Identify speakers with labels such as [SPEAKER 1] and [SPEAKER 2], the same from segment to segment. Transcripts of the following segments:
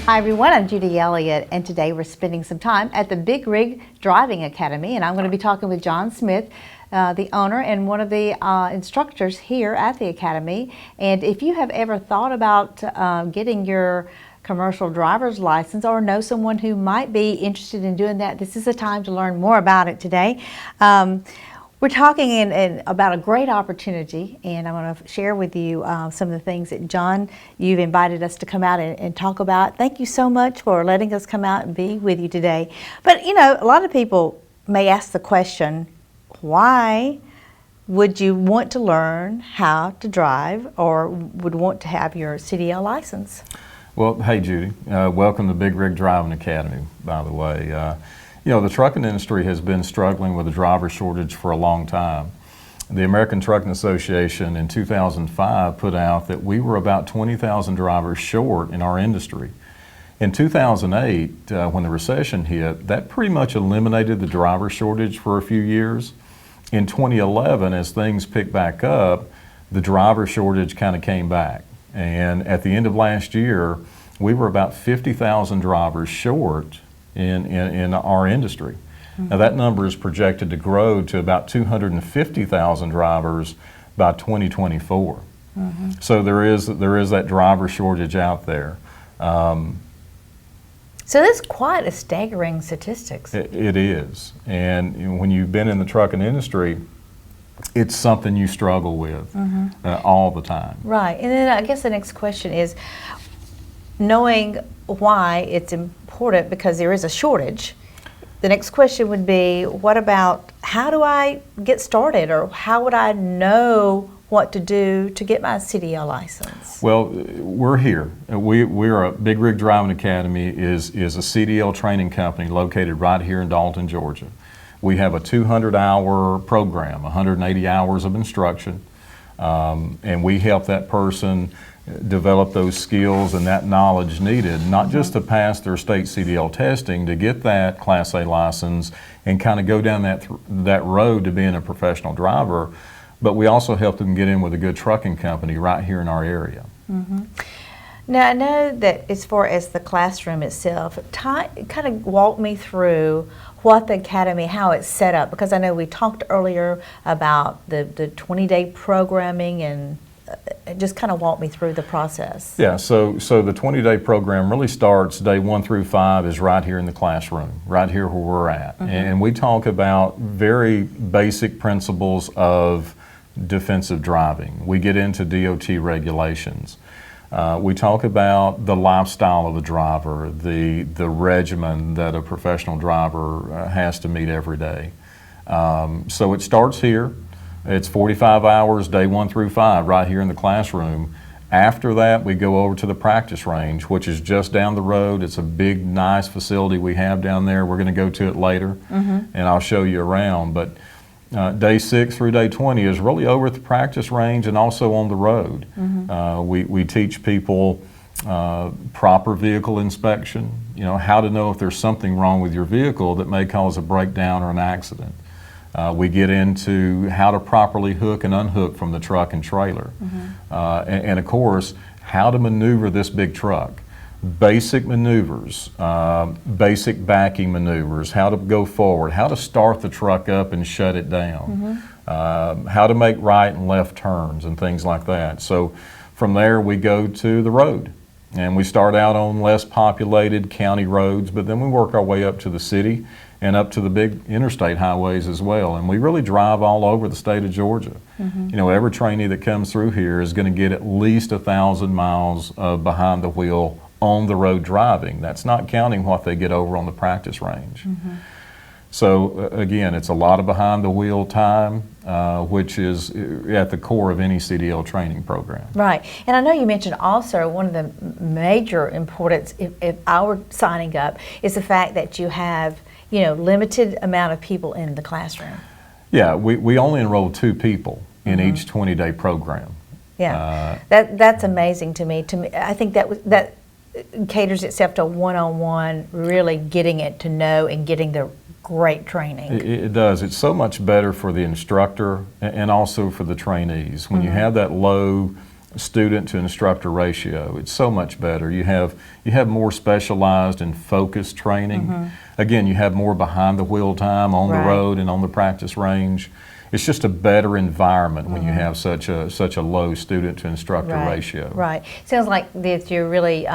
[SPEAKER 1] Hi everyone, I'm Judy Elliott, and today we're spending some time at the Big Rig Driving Academy, and I'm going to be talking with John Smith, the owner and one of the instructors here at the Academy. And if you have ever thought about getting your commercial driver's license or know someone who might be interested in doing that, this is a time to learn more about it today. We're talking about a great opportunity, and I want to share with you some of the things that, John, you've invited us to come out and talk about. Thank you so much for letting us come out and be with you today. But, you know, a lot of people may ask the question, why would you want to learn how to drive or would want to have your CDL license?
[SPEAKER 2] Well, hey, Judy. Welcome to Big Rig Driving Academy, by the way. You know, the trucking industry has been struggling with a driver shortage for a long time. The American Trucking Association in 2005 put out that we were about 20,000 drivers short in our industry. In 2008, when the recession hit, that pretty much eliminated the driver shortage for a few years. In 2011, as things picked back up, the driver shortage kind of came back. And at the end of last year, we were about 50,000 drivers short in our industry. Mm-hmm. Now that number is projected to grow to about 250,000 drivers by 2024. Mm-hmm. So there is that driver shortage out there.
[SPEAKER 1] So that's quite a staggering statistics.
[SPEAKER 2] It is, and you know, when you've been in the trucking industry, it's something you struggle with all the time.
[SPEAKER 1] Right, and then I guess the next question is, knowing why it's important because there is a shortage, the next question would be, what about how do I get started, or how would I know what to do to get my CDL license? Well,
[SPEAKER 2] we're here. We're a Big Rig Driving Academy is a CDL training company located right here in Dalton, Georgia. We have a 200-hour program, 180 hours of instruction, and we help that person develop those skills and that knowledge needed, not just to pass their state CDL testing, to get that Class A license and kind of go down that road to being a professional driver, but we also help them get in with a good trucking company right here in our area.
[SPEAKER 1] Mm-hmm. Now I know that as far as the classroom itself, kind of walk me through what the Academy, how it's set up, because I know we talked earlier about the 20-day programming, and just kind of walk me through the process.
[SPEAKER 2] Yeah, so the 20-day program really starts day 1 through 5 is right here in the classroom, right here where we're at. Mm-hmm. And we talk about very basic principles of defensive driving. We get into DOT regulations. We talk about the lifestyle of a driver, the regimen that a professional driver has to meet every day. So it starts here. It's 45 hours, day 1 through 5, right here in the classroom. After that, we go over to the practice range, which is just down the road. It's a big, nice facility we have down there. We're going to go to it later, and I'll show you around. But day 6 through day 20 is really over at the practice range and also on the road. We teach people proper vehicle inspection, you know, how to know if there's something wrong with your vehicle that may cause a breakdown or an accident. We get into how to properly hook and unhook from the truck and trailer. And of course, how to maneuver this big truck. Basic maneuvers, basic backing maneuvers, how to go forward, how to start the truck up and shut it down, how to make right and left turns and things like that. So from there we go to the road. And we start out on less populated county roads, but then we work our way up to the city and up to the big interstate highways as well. And we really drive all over the state of Georgia. You know, every trainee that comes through here is going to get at least 1,000 miles of behind the wheel on the road driving. That's not counting what they get over on the practice range. So again, it's a lot of behind the wheel time, which is at the core of any CDL training program.
[SPEAKER 1] Right, and I know you mentioned also one of the major importance, if I were signing up, is the fact that you have, you know, limited amount of people in the classroom.
[SPEAKER 2] Yeah, we only enroll 2 people in each 20-day program.
[SPEAKER 1] Yeah, that's amazing to me. I think that caters itself to one-on-one, really getting it to know and getting the great training.
[SPEAKER 2] It does. It's so much better for the instructor and also for the trainees. When you have that low student to instructor ratio. It's so much better. You have more specialized and focused training. Again, you have more behind the wheel time on the road and on the practice range. It's just a better environment when you have such a low student to instructor ratio.
[SPEAKER 1] Right. Sounds like that you really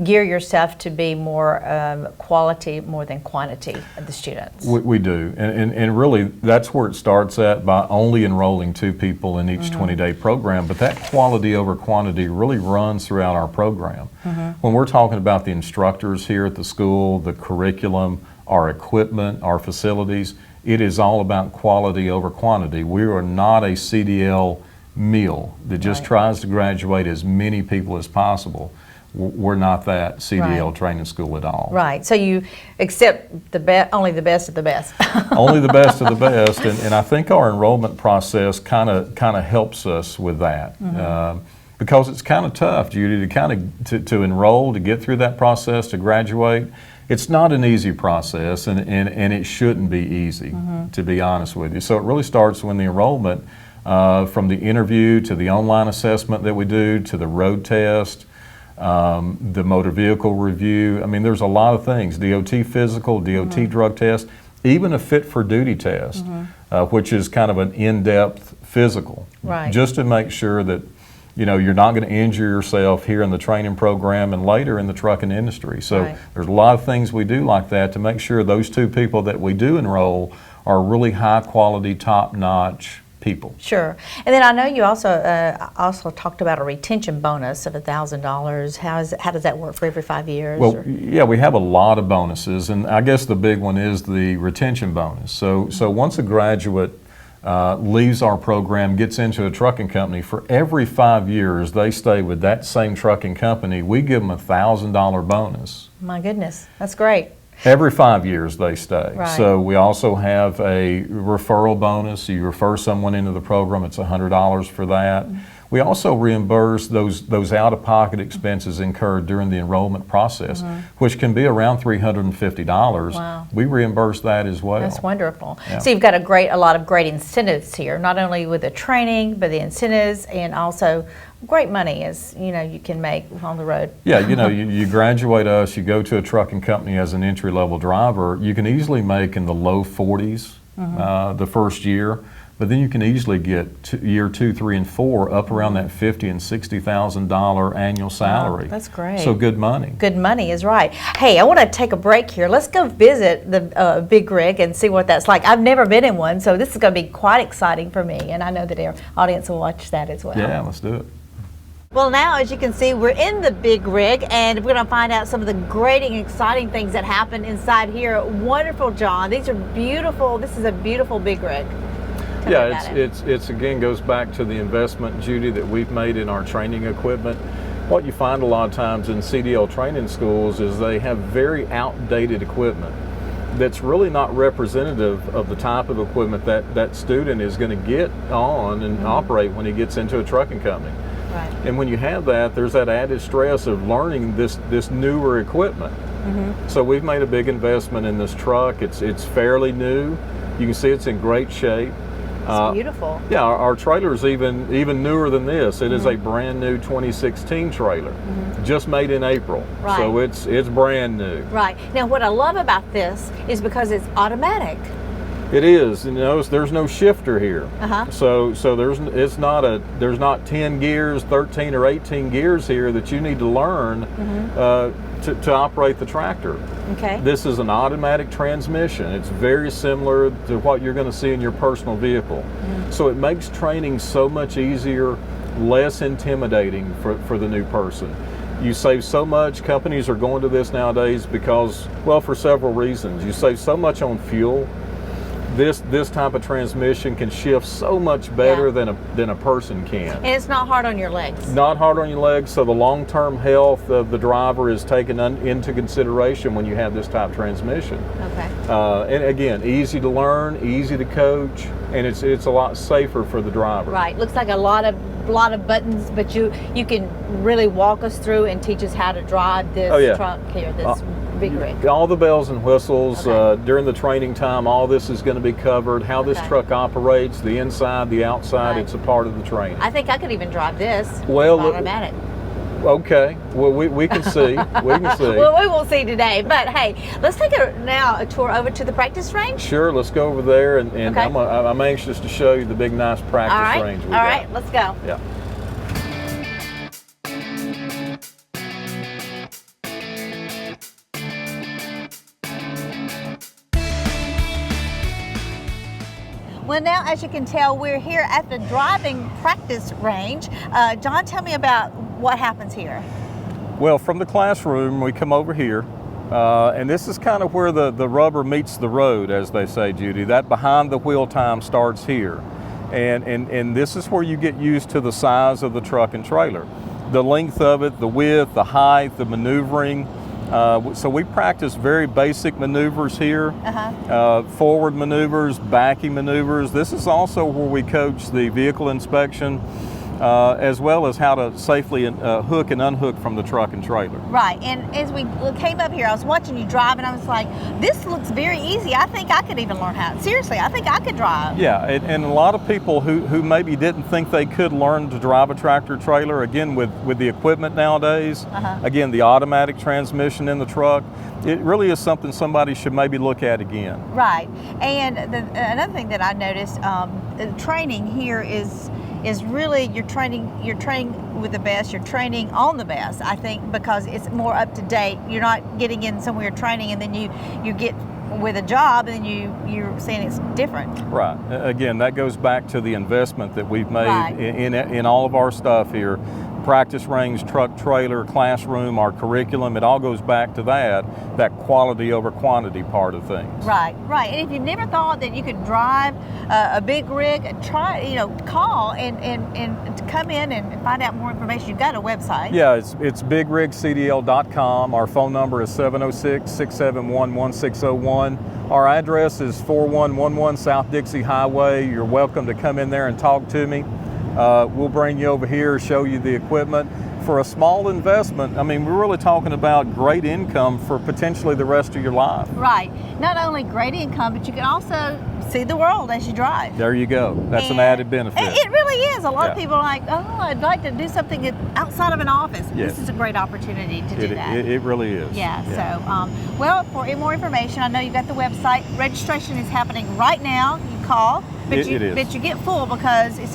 [SPEAKER 1] gear yourself to be more quality more than quantity of the students.
[SPEAKER 2] We do, and really that's where it starts at, by only enrolling 2 people in each 20-day program. But that quality over quantity really runs throughout our program. When we're talking about the instructors here at the school, the curriculum, our equipment, our facilities, it is all about quality over quantity. We are not a CDL mill that just tries to graduate as many people as possible. We're not that CDL training school at all.
[SPEAKER 1] Right. So you accept only the best of the best.
[SPEAKER 2] Only the best of the best, and I think our enrollment process kind of helps us with that. Because it's kind of tough, Judy, to enroll, to get through that process, to graduate. It's not an easy process, and it shouldn't be easy, to be honest with you. So it really starts when the enrollment, from the interview to the online assessment that we do, to the road test, the motor vehicle review. I mean, there's a lot of things, DOT physical, DOT drug test, even a fit for duty test, which is kind of an in-depth physical, just to make sure that you're not going to injure yourself here in the training program and later in the trucking industry. So there's a lot of things we do like that to make sure those 2 people that we do enroll are really high quality, top-notch people.
[SPEAKER 1] Sure. And then I know you also talked about a retention bonus of $1,000. How does that work for every 5 years?
[SPEAKER 2] Well, yeah, we have a lot of bonuses, and I guess the big one is the retention bonus. So once a graduate leaves our program, gets into a trucking company, for every 5 years they stay with that same trucking company, we give them a $1,000 bonus.
[SPEAKER 1] My goodness, that's great.
[SPEAKER 2] Every 5 years they stay. So we also have a referral bonus. You refer someone into the program, it's $100 for that. We also reimburse those out-of-pocket expenses incurred during the enrollment process, which can be around $350.
[SPEAKER 1] Wow.
[SPEAKER 2] We reimburse that as well.
[SPEAKER 1] That's wonderful.
[SPEAKER 2] Yeah.
[SPEAKER 1] So you've got a lot of great incentives here, not only with the training, but the incentives, and also great money as you can make on the road.
[SPEAKER 2] Yeah, you graduate us, you go to a trucking company as an entry-level driver, you can easily make in the low 40s the first year. But then you can easily get year 2, 3, and 4 up around that $50,000 and $60,000 annual salary.
[SPEAKER 1] Wow, that's great.
[SPEAKER 2] So good money.
[SPEAKER 1] Good money is right. Hey, I want to take a break here. Let's go visit the big rig and see what that's like. I've never been in one, so this is going to be quite exciting for me, and I know that our audience will watch that as well.
[SPEAKER 2] Yeah, let's do it.
[SPEAKER 1] Well, now, as you can see, we're in the big rig, and we're going to find out some of the great and exciting things that happen inside here. Wonderful, John. These are beautiful. This is a beautiful big rig.
[SPEAKER 2] Yeah, it's again goes back to the investment, Judy, that we've made in our training equipment. What you find a lot of times in CDL training schools is they have very outdated equipment that's really not representative of the type of equipment that student is going to get on and operate when he gets into a trucking company.
[SPEAKER 1] Right.
[SPEAKER 2] And when you have that, there's that added stress of learning this newer equipment. So we've made a big investment in this truck. It's fairly new. You can see it's in great shape.
[SPEAKER 1] It's beautiful.
[SPEAKER 2] Yeah, our trailer is even newer than this. It is a brand new 2016 trailer, just made in April.
[SPEAKER 1] Right.
[SPEAKER 2] So it's brand new.
[SPEAKER 1] Right. Now, what I love about this is because it's automatic.
[SPEAKER 2] It is. There's no shifter here. So there's not 10 gears, 13 or 18 gears here that you need to learn to operate the tractor.
[SPEAKER 1] Okay.
[SPEAKER 2] This is an automatic transmission. It's very similar to what you're going to see in your personal vehicle. So it makes training so much easier, less intimidating for the new person. You save so much. Companies are going to this nowadays because, well, for several reasons. You save so much on fuel. This type of transmission can shift so much better than a person can. And
[SPEAKER 1] it's not hard on your legs.
[SPEAKER 2] Not hard on your legs, so the long-term health of the driver is taken into consideration when you have this type of transmission.
[SPEAKER 1] Okay.
[SPEAKER 2] And again, easy to learn, easy to coach, and it's a lot safer for the driver.
[SPEAKER 1] Right. Looks like a lot of buttons, but you can really walk us through and teach us how to drive this truck here, this big rig.
[SPEAKER 2] All the bells and whistles during the training time. All this is going to be covered. How this truck operates, the inside, the outside. It's a part of the training.
[SPEAKER 1] I think I could even drive this.
[SPEAKER 2] Well,
[SPEAKER 1] automatic.
[SPEAKER 2] Okay. Well, we can see. We can see.
[SPEAKER 1] Well, we won't see today, but hey, let's take a tour over to the practice range.
[SPEAKER 2] Sure. Let's go over there, and I'm anxious to show you the big, nice practice range we got.
[SPEAKER 1] All right. Let's go.
[SPEAKER 2] Yeah.
[SPEAKER 1] Well, now, as you can tell, we're here at the driving practice range. John, tell me about what happens here.
[SPEAKER 2] Well, from the classroom, we come over here, and this is kind of where the rubber meets the road, as they say, Judy. That behind the wheel time starts here. And this is where you get used to the size of the truck and trailer. The length of it, the width, the height, the maneuvering. So we practice very basic maneuvers here, forward maneuvers, backing maneuvers. This is also where we coach the vehicle inspection, as well as how to safely hook and unhook from the truck and trailer.
[SPEAKER 1] Right, and as we came up here, I was watching you drive, and I was like, this looks very easy. I think I could even learn how. Seriously, I think I could drive.
[SPEAKER 2] Yeah, and a lot of people who maybe didn't think they could learn to drive a tractor trailer, again, with the equipment nowadays, again, the automatic transmission in the truck, it really is something somebody should maybe look at again.
[SPEAKER 1] Right, and another thing that I noticed, the training here is really you're training with the best, you're training on the best, I think, because it's more up to date. You're not getting in somewhere training and then you get with a job and you're saying it's different.
[SPEAKER 2] Right. Again, that goes back to the investment that we've made in all of our stuff here. Practice range, truck, trailer, classroom, our curriculum, it all goes back to that quality over quantity part of things.
[SPEAKER 1] Right, right. And if you've never thought that you could drive a big rig, try, call and come in and find out more information. You've got a website.
[SPEAKER 2] Yeah, it's bigrigcdl.com. Our phone number is 706-671-1601. Our address is 4111 South Dixie Highway. You're welcome to come in there and talk to me. We'll bring you over here, show you the equipment. For a small investment, I mean, we're really talking about great income for potentially the rest of your life.
[SPEAKER 1] Right. Not only great income, but you can also see the world as you drive.
[SPEAKER 2] There you go. That's an added benefit.
[SPEAKER 1] It really is. A lot of people are like, oh, I'd like to do something outside of an office.
[SPEAKER 2] Yes.
[SPEAKER 1] This is a great opportunity to do that.
[SPEAKER 2] It really is.
[SPEAKER 1] Yeah. So, well, for more information, I know you've got the website. Registration is happening right now. You call. But you get full because you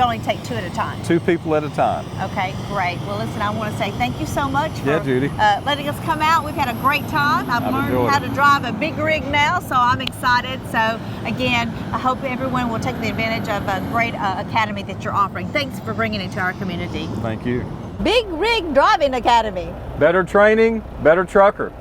[SPEAKER 1] only take 2 at a time.
[SPEAKER 2] 2 people at a time.
[SPEAKER 1] Okay, great. Well, listen, I want to say thank you so much for
[SPEAKER 2] Judy.
[SPEAKER 1] letting us come out. We've had a great time. I've learned how to drive a big rig now, so I'm excited. So again, I hope everyone will take the advantage of a great academy that you're offering. Thanks for bringing it to our community.
[SPEAKER 2] Thank you.
[SPEAKER 1] Big Rig Driving Academy.
[SPEAKER 2] Better training, better trucker.